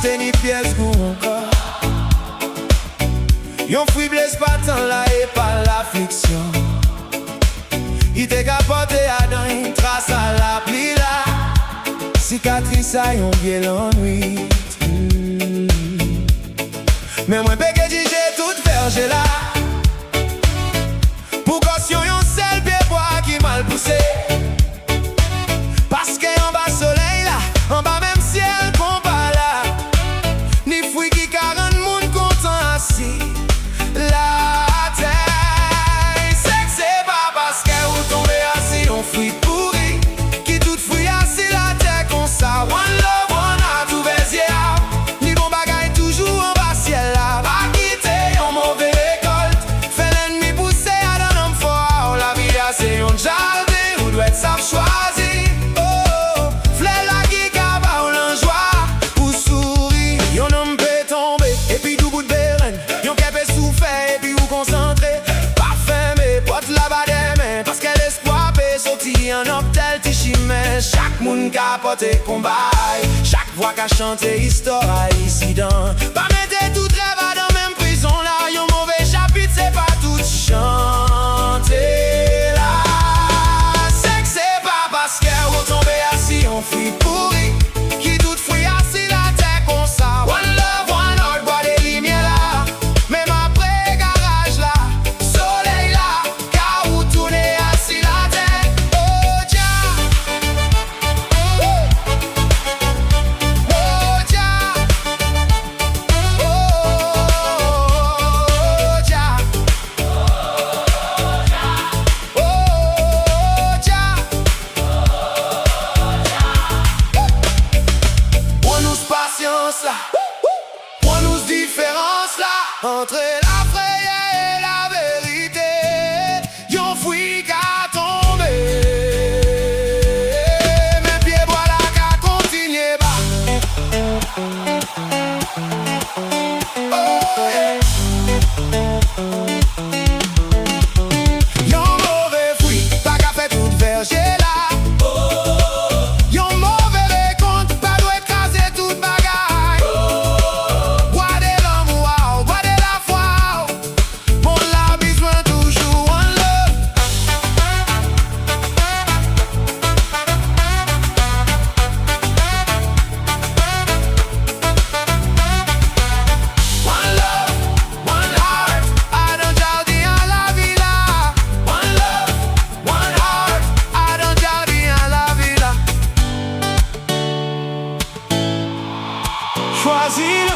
santé ni pièce pour encore. Yon fruit blesse pas tant là et pas l'affliction. Il te capote à dans une trace à la pli là. Cicatrice à yon bien l'ennui. Mais moi péché j'ai toute verge là. Pour caution yon seul pied bois qui mal poussé. Parce que en bas soleil là, en bas même ciel qu'on pas là. Ni fruit qui 40 moun content assis. La terre, c'est que c'est pas parce que vous tombez assis on fruit pourri. Qui tout fruit assis la terre comme ça. One love, one heart, tout bézier. Ni bon bagaille toujours en bas ciel là. Pas quitter en mauvais récolte. Fait l'ennemi pousser à d'un homme fort. La vie c'est un jardin où doit être ça choisir. Chaque moun ka porte combat, chaque voix ka chante histoire ici dans. Pas mettre tout rêve dans même prison là. Yon mauvais chapitre c'est pas tout chanter là. C'est que c'est pas parce que vous tombez assis on fruit pourri. Qui tout fruit assis la terre comme ça. One love, one heart, bois des lumières là. Même après garage là, soleil là, car vous tournez assis la terre. Prends-nous différence là entre la frayeur et la vérité. Yon fruit qu'a tombé. Mes pieds voilà qu'a continué bas. Oh yeah. Yon mauvais fruit, pas qu'à faire tout verger là. Choisis le